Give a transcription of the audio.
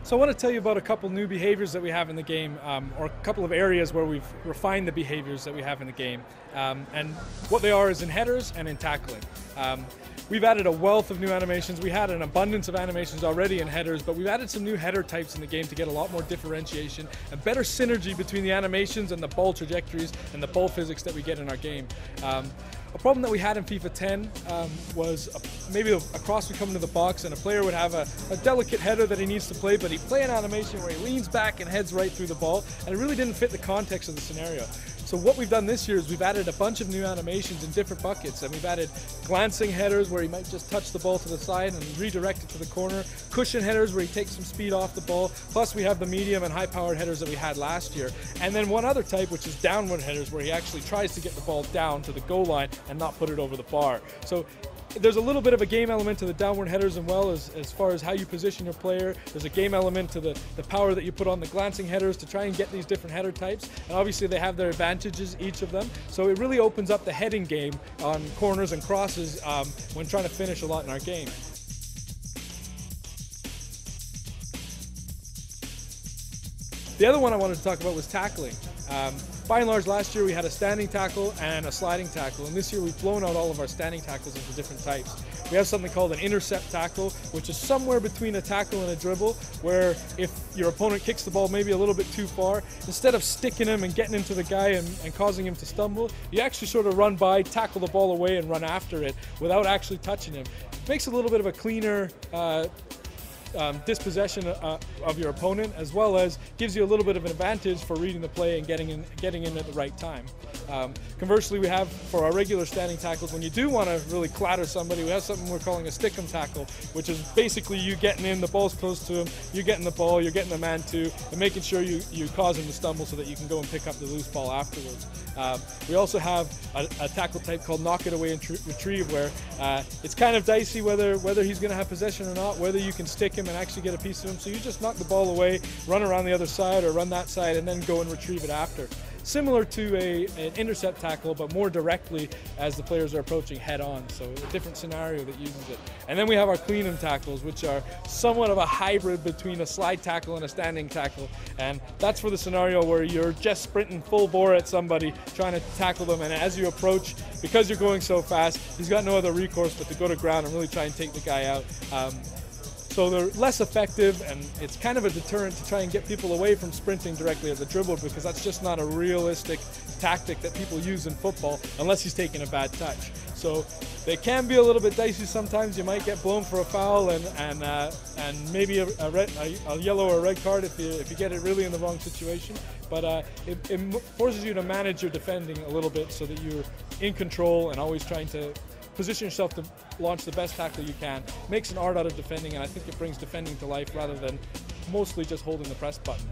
So I want to tell you about a couple new behaviors that we have in the game, or a couple of areas where we've refined the behaviors that we have in the game. And what they are is in headers and in tackling. We've added a wealth of new animations. We had an abundance of animations already in headers, but we've added some new header types in the game to get a lot more differentiation and better synergy between the animations and the ball trajectories and the ball physics that we get in our game. A problem that we had in FIFA 10 was maybe a cross would come into the box and a player would have a delicate header that he needs to play, but he'd play an animation where he leans back and heads right through the ball, and it really didn't fit the context of the scenario. So what we've done this year is we've added a bunch of new animations in different buckets, and we've added glancing headers where he might just touch the ball to the side and redirect it to the corner, cushion headers where he takes some speed off the ball, plus we have the medium and high-powered headers that we had last year, and then one other type which is downward headers where he actually tries to get the ball down to the goal line and not put it over the bar. So there's a little bit of a game element to the downward headers as far as how you position your player. There's a game element to the power that you put on the glancing headers to try and get these different header types. And obviously they have their advantages, each of them. So it really opens up the heading game on corners and crosses when trying to finish a lot in our game. The other one I wanted to talk about was tackling. By and large, last year we had a standing tackle and a sliding tackle, and this year we've blown out all of our standing tackles into different types. We have something called an intercept tackle, which is somewhere between a tackle and a dribble, where if your opponent kicks the ball maybe a little bit too far, instead of sticking him and getting into the guy and causing him to stumble, you actually sort of run by, tackle the ball away, and run after it without actually touching him. It makes a little bit of a cleaner dispossession of your opponent, as well as gives you a little bit of an advantage for reading the play and getting in at the right time. Conversely, we have for our regular standing tackles, when you do want to really clatter somebody, we have something we're calling a stick-em tackle, which is basically you getting in, the ball's close to him, you're getting the ball, you're getting the man too, and making sure you cause him to stumble so that you can go and pick up the loose ball afterwards. We also have a tackle type called knock it away and retrieve, where it's kind of dicey whether he's going to have possession or not, whether you can stick him and actually get a piece of him. So you just knock the ball away, run around the other side or run that side, and then go and retrieve it after. Similar to an intercept tackle, but more directly as the players are approaching head on. So a different scenario that uses it. And then we have our clean 'em tackles, which are somewhat of a hybrid between a slide tackle and a standing tackle. And that's for the scenario where you're just sprinting full bore at somebody, trying to tackle them. And as you approach, because you're going so fast, he's got no other recourse but to go to ground and really try and take the guy out. So they're less effective, and it's kind of a deterrent to try and get people away from sprinting directly at the dribble, because that's just not a realistic tactic that people use in football unless he's taking a bad touch. So they can be a little bit dicey sometimes. You might get blown for a foul and maybe a yellow or a red card if you get it really in the wrong situation. But it forces you to manage your defending a little bit so that you're in control and always trying to position yourself to launch the best tackle you can. Makes an art out of defending, and I think it brings defending to life rather than mostly just holding the press button.